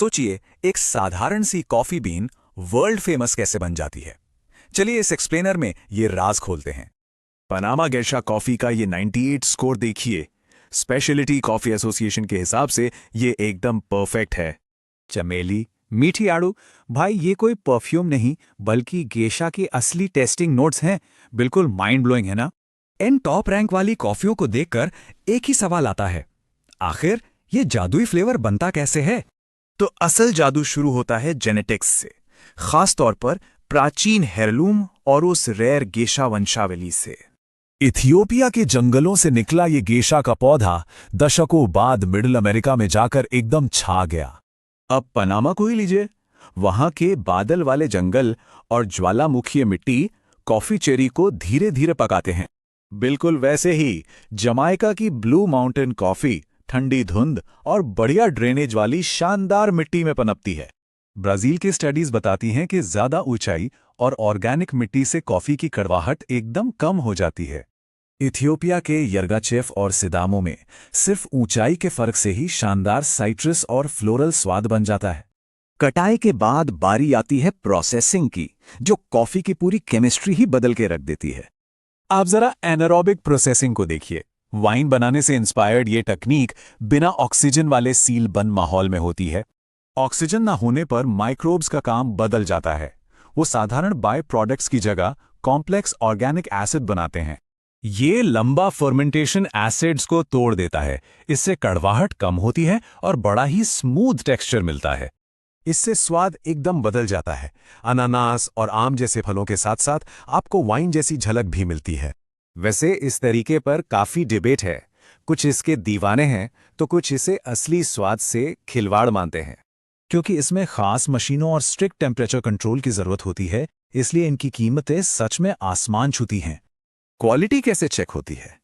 सोचिए, एक साधारण सी कॉफी बीन वर्ल्ड फेमस कैसे बन जाती है। चलिए इस एक्सप्लेनर में ये राज खोलते हैं। पनामा गेशा कॉफी का ये 98 स्कोर देखिए। स्पेशलिटी कॉफी एसोसिएशन के हिसाब से ये एकदम परफेक्ट है। चमेली, मीठी आड़ू, भाई ये कोई परफ्यूम नहीं बल्कि गेशा की असली टेस्टिंग नोट्स हैं। बिल्कुल माइंड ब्लोइंग है ना। इन टॉप रैंक वाली कॉफियों को देखकर एक ही सवाल आता है, आखिर ये जादुई फ्लेवर बनता कैसे है। तो असल जादू शुरू होता है जेनेटिक्स से, खास तौर पर प्राचीन हेirloom और उस रेयर गेशा वंशावली से। इथियोपिया के जंगलों से निकला ये गेशा का पौधा दशकों बाद मिडिल अमेरिका में जाकर एकदम छा गया। अब पनामा को ही लीजिए, वहां के बादल वाले जंगल और ज्वालामुखीय मिट्टी कॉफी चेरी को धीरे धीरे पकाते हैं। बिल्कुल वैसे ही जमाइका की ब्लू माउंटेन कॉफी ठंडी धुंध और बढ़िया ड्रेनेज वाली शानदार मिट्टी में पनपती है। ब्राजील की स्टडीज बताती हैं कि ज्यादा ऊंचाई और ऑर्गेनिक मिट्टी से कॉफी की कड़वाहट एकदम कम हो जाती है। इथियोपिया के यर्गाचेफ और सिदामो में सिर्फ ऊंचाई के फर्क से ही शानदार साइट्रस और फ्लोरल स्वाद बन जाता है। कटाई के बाद बारी आती है प्रोसेसिंग की, जो कॉफी की पूरी केमिस्ट्री ही बदल के रख देती है। आप जरा एनारोबिक प्रोसेसिंग को देखिए। वाइन बनाने से इंस्पायर्ड ये तकनीक बिना ऑक्सीजन वाले सील बंद माहौल में होती है। ऑक्सीजन ना होने पर माइक्रोब्स का काम बदल जाता है। वो साधारण बाय प्रोडक्ट्स की जगह कॉम्प्लेक्स ऑर्गेनिक एसिड बनाते हैं। ये लंबा फर्मेंटेशन एसिड्स को तोड़ देता है। इससे कड़वाहट कम होती है और बड़ा ही स्मूथ टेक्सचर मिलता है। इससे स्वाद एकदम बदल जाता है। अनानास और आम जैसे फलों के साथ साथ आपको वाइन जैसी झलक भी मिलती है। वैसे इस तरीके पर काफी डिबेट है। कुछ इसके दीवाने हैं तो कुछ इसे असली स्वाद से खिलवाड़ मानते हैं। क्योंकि इसमें खास मशीनों और स्ट्रिक्ट टेम्परेचर कंट्रोल की जरूरत होती है, इसलिए इनकी कीमतें सच में आसमान छूती हैं। क्वालिटी कैसे चेक होती है?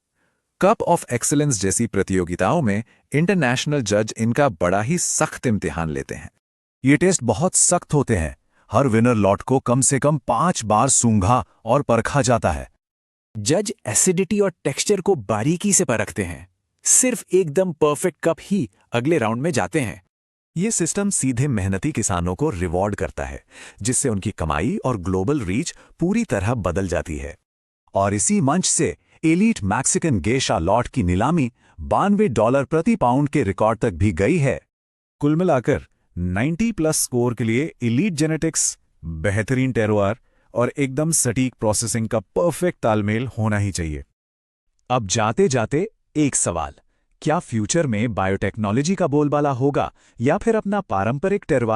कप ऑफ एक्सीलेंस जैसी प्रतियोगिताओं में इंटरनेशनल जज इनका बड़ा ही सख्त इम्तिहान लेते हैं। ये टेस्ट बहुत सख्त होते हैं। हर विनर लॉट को कम से कम 5 बार सूंघा और परखा जाता है। जज एसिडिटी और टेक्सचर को बारीकी से परखते हैं। सिर्फ एकदम परफेक्ट कप ही अगले राउंड में जाते हैं। ये सिस्टम सीधे मेहनती किसानों को रिवॉर्ड करता है, जिससे उनकी कमाई और ग्लोबल रीच पूरी तरह बदल जाती है। और इसी मंच से एलीट मैक्सिकन गेशा लॉट की नीलामी $92 प्रति पाउंड के रिकॉर्ड तक भी गई है। कुल मिलाकर 90+ स्कोर के लिए एलीट जेनेटिक्स, बेहतरीन टेरोआर और एकदम सटीक प्रोसेसिंग का परफेक्ट तालमेल होना ही चाहिए। अब जाते जाते एक सवाल, क्या फ्यूचर में बायोटेक्नोलॉजी का बोलबाला होगा या फिर अपना पारंपरिक टेरवार